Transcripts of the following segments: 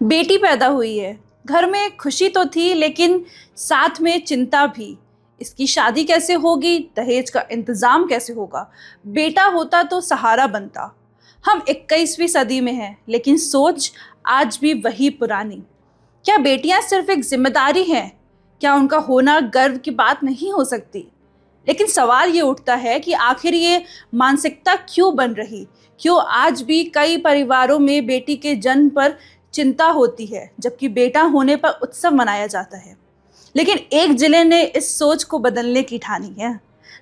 बेटी पैदा हुई है। घर में खुशी तो थी लेकिन साथ में चिंता भी। इसकी शादी कैसे होगी, दहेज का इंतजाम कैसे होगा। बेटा होता तो सहारा बनता। हम 21वीं सदी में हैं लेकिन सोच आज भी वही पुरानी। क्या बेटियां सिर्फ एक जिम्मेदारी हैं? क्या उनका होना गर्व की बात नहीं हो सकती? लेकिन सवाल ये उठता है कि आखिर ये मानसिकता क्यों बन रही, क्यों आज भी कई परिवारों में बेटी के जन्म पर चिंता होती है जबकि बेटा होने पर उत्सव मनाया जाता है। लेकिन एक जिले ने इस सोच को बदलने की ठानी है।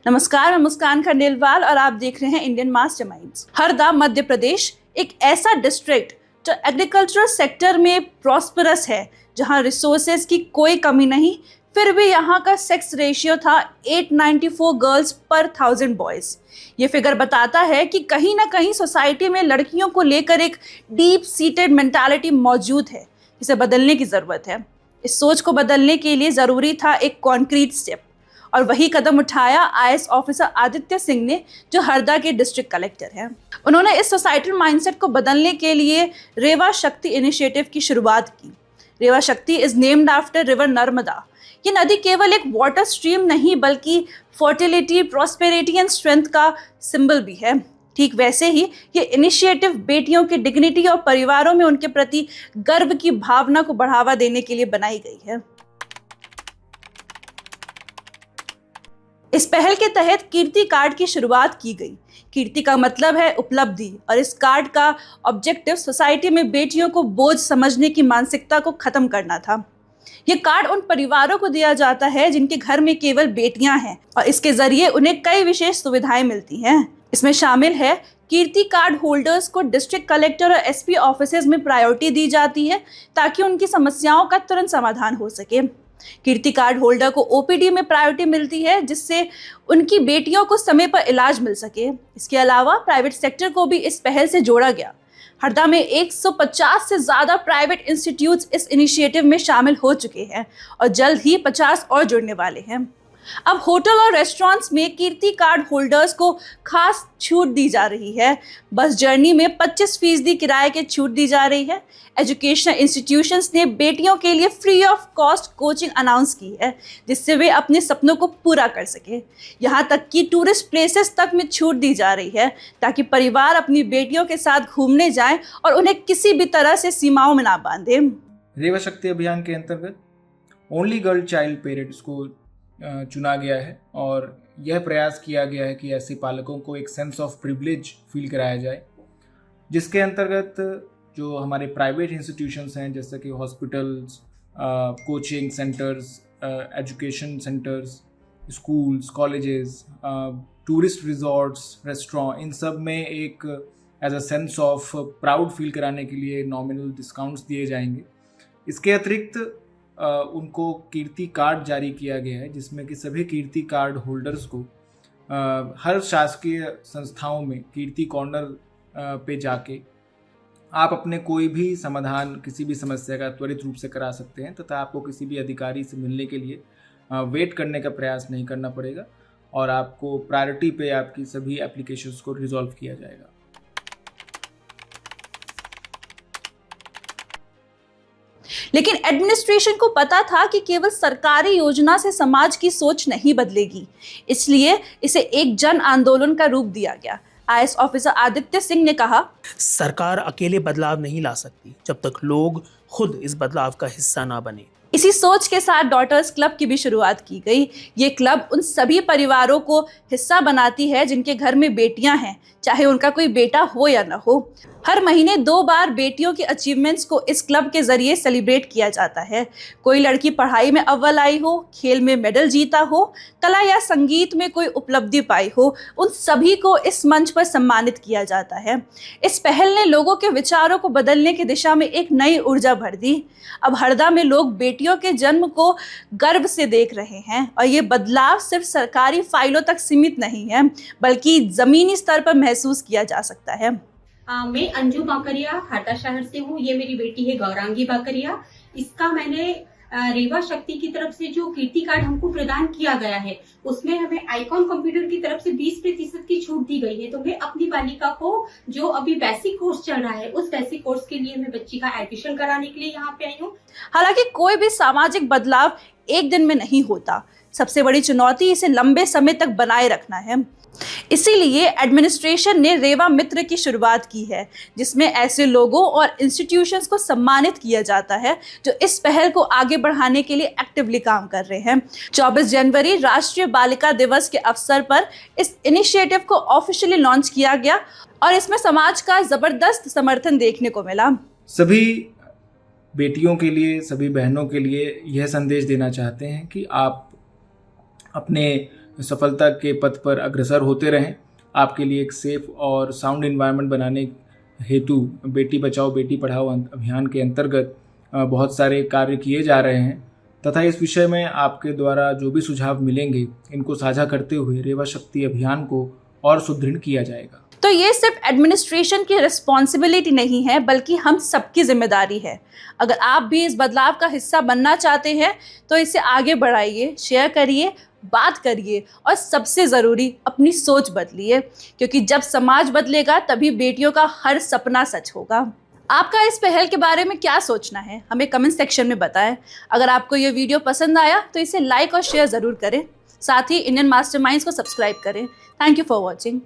नमस्कार, मैं मुस्कान खंडेलवाल और आप देख रहे हैं इंडियन मास्टरमाइंड्स। हरदा मध्य प्रदेश एक ऐसा डिस्ट्रिक्ट जो एग्रीकल्चरल सेक्टर में प्रॉस्परस है, जहां रिसोर्सेज की कोई कमी नहीं, फिर भी यहाँ का सेक्स रेशियो था 894 गर्ल्स पर 1000 बॉयज। ये फिगर बताता है कि कहीं ना कहीं सोसाइटी में लड़कियों को लेकर एक डीप सीटेड मेंटालिटी मौजूद है, जिसे बदलने की ज़रूरत है। इस सोच को बदलने के लिए ज़रूरी था एक कॉन्क्रीट स्टेप, और वही कदम उठाया आईएएस ऑफिसर आदित्य सिंह ने, जो हरदा के डिस्ट्रिक्ट कलेक्टर हैं। उन्होंने इस सोसाइटल माइंडसेट को बदलने के लिए रेवा शक्ति इनिशिएटिव की शुरुआत की। रेवा शक्ति is named after river Narmada. ये नदी केवल एक वाटर स्ट्रीम नहीं बल्कि फर्टिलिटी, प्रॉस्पेरिटी एंड स्ट्रेंथ का सिंबल भी है। ठीक वैसे ही ये इनिशिएटिव बेटियों की डिग्निटी और परिवारों में उनके प्रति गर्व की भावना को बढ़ावा देने के लिए बनाई गई है। इस पहल के तहत कीर्ति कार्ड की शुरुआत की गई। कीर्ति का मतलब है उपलब्धि, और इस कार्ड का ऑब्जेक्टिव सोसाइटी में बेटियों को बोझ समझने की मानसिकता को खत्म करना था। ये कार्ड उन परिवारों को दिया जाता है जिनके घर में केवल बेटियां हैं, और इसके जरिए उन्हें कई विशेष सुविधाएं मिलती हैं। इसमें शामिल है कीर्ति कार्ड होल्डर्स को डिस्ट्रिक्ट कलेक्टर और एसपी ऑफिसेज में प्रायोरिटी दी जाती है ताकि उनकी समस्याओं का तुरंत समाधान हो सके। कीर्ति कार्ड होल्डर को ओपीडी में प्रायोरिटी मिलती है, जिससे उनकी बेटियों को समय पर इलाज मिल सके। इसके अलावा प्राइवेट सेक्टर को भी इस पहल से जोड़ा गया। हरदा में 150 से ज़्यादा प्राइवेट इंस्टीट्यूट्स इस इनिशिएटिव में शामिल हो चुके हैं और जल्द ही 50 और जुड़ने वाले हैं। अब होटल और रेस्टोरेंट्स में कीर्ति कार्ड होल्डर्स को खास छूट दी जा रही है। बस जर्नी में 25% किराए की छूट दी जा रही है। एजुकेशनल इंस्टीट्यूशंस ने बेटियों के लिए free of cost coaching announce की है, जिससे वे अपने सपनों को पूरा कर सके। यहाँ तक कि टूरिस्ट प्लेसेस तक में छूट दी जा रही है ताकि परिवार अपनी बेटियों के साथ घूमने जाएं और उन्हें किसी भी तरह से सीमाओं में ना बांधे। रेवा शक्ति अभियान के अंतर्गत ओनली गर्ल चाइल्ड पेरेंट्स को चुना गया है, और यह प्रयास किया गया है कि ऐसे पालकों को एक सेंस ऑफ प्रिविलेज फील कराया जाए, जिसके अंतर्गत जो हमारे प्राइवेट इंस्टीट्यूशंस हैं जैसे कि hospitals, coaching centres, education centres, schools, colleges, tourist resorts, restaurant, इन सब में एक as a sense of proud feel कराने के लिए नॉमिनल डिस्काउंट्स दिए जाएंगे। इसके अतिरिक्त उनको कीर्ति कार्ड जारी किया गया है, जिसमें कि सभी कीर्ति कार्ड होल्डर्स को हर शासकीय संस्थाओं में कीर्ति कॉर्नर पे जाके आप अपने कोई भी समाधान, किसी भी समस्या का त्वरित रूप से करा सकते हैं, तथा आपको किसी भी अधिकारी से मिलने के लिए वेट करने का प्रयास नहीं करना पड़ेगा, और आपको प्रायोरिटी पे आपकी सभी एप्लीकेशंस को रिजॉल्व किया जाएगा। लेकिन एडमिनिस्ट्रेशन को पता था कि केवल सरकारी योजना से समाज की सोच नहीं बदलेगी, इसलिए इसे एक जन आंदोलन का रूप दिया गया। आईएएस ऑफिसर आदित्य सिंह ने कहा, सरकार अकेले बदलाव नहीं ला सकती जब तक लोग खुद इस बदलाव का हिस्सा ना बने। इसी सोच के साथ डॉटर्स क्लब की भी शुरुआत की गई। ये क्लब उन सभी परिवारों को हिस्सा बनाती है जिनके घर में बेटियां हैं, चाहे उनका कोई बेटा हो या ना हो। हर महीने 2 बार बेटियों के अचीवमेंट्स को इस क्लब के जरिए सेलिब्रेट किया जाता है। कोई लड़की पढ़ाई में अव्वल आई हो, खेल में मेडल जीता हो, कला या संगीत में कोई उपलब्धि पाई हो, उन सभी को इस मंच पर सम्मानित किया जाता है। इस पहल ने लोगों के विचारों को बदलने की दिशा में एक नई ऊर्जा भर दी। अब हरदा में लोग बेटियों के जन्म को गर्व से देख रहे हैं, और ये बदलाव सिर्फ सरकारी फाइलों तक सीमित नहीं है बल्कि जमीनी स्तर पर महसूस किया जा सकता है। मैं अंजू बाकरिया हरदा शहर से हूँ। ये मेरी बेटी है गौरांगी बाकरिया। इसका मैंने रेवा शक्ति की तरफ से जो कीर्ति कार्ड हमको प्रदान किया गया है उसमें हमें आइकॉन कंप्यूटर की तरफ से 20% की छूट दी गई है। तो मैं अपनी बालिका को जो अभी बेसिक कोर्स चल रहा है उस बेसिक कोर्स के लिए मैं बच्ची का एडमिशन कराने के लिए यहाँ पे आई हूँ। हालांकि कोई भी सामाजिक बदलाव एक दिन में नहीं होता, सबसे बड़ी चुनौती इसे लंबे समय तक बनाए रखना है। इसीलिए एडमिनिस्ट्रेशन ने रेवा मित्र की शुरुआत की है, जिसमें ऐसे लोगों और इंस्टीट्यूशंस को सम्मानित किया जाता है जो इस पहल को आगे बढ़ाने के लिए एक्टिवली काम कर रहे हैं। 24 जनवरी राष्ट्रीय बालिका दिवस के अवसर पर इस इनिशिएटिव को ऑफिशियली लॉन्च किया गया और इसमें समाज का जबरदस्त समर्थन देखने को मिला। सभी बेटियों के लिए, सभी बहनों के लिए यह संदेश देना चाहते हैं कि आप अपने सफलता के पथ पर अग्रसर होते रहें। आपके लिए एक सेफ और साउंड एनवायरनमेंट बनाने हेतु बेटी बचाओ बेटी पढ़ाओ अभियान के अंतर्गत बहुत सारे कार्य किए जा रहे हैं तथा इस विषय में आपके द्वारा जो भी सुझाव मिलेंगे इनको साझा करते हुए रेवा शक्ति अभियान को और सुदृढ़ किया जाएगा। तो ये सिर्फ एडमिनिस्ट्रेशन की रिस्पॉन्सिबिलिटी नहीं है, बल्कि हम सबकी जिम्मेदारी है। अगर आप भी इस बदलाव का हिस्सा बनना चाहते हैं तो इसे आगे बढ़ाइए, शेयर करिए, बात करिए और सबसे ज़रूरी अपनी सोच बदलिए, क्योंकि जब समाज बदलेगा तभी बेटियों का हर सपना सच होगा। आपका इस पहल के बारे में क्या सोचना है, हमें कमेंट सेक्शन में बताएं। अगर आपको ये वीडियो पसंद आया तो इसे लाइक और शेयर ज़रूर करें। साथ ही इंडियन मास्टरमाइंड्स को सब्सक्राइब करें। Thank you for watching.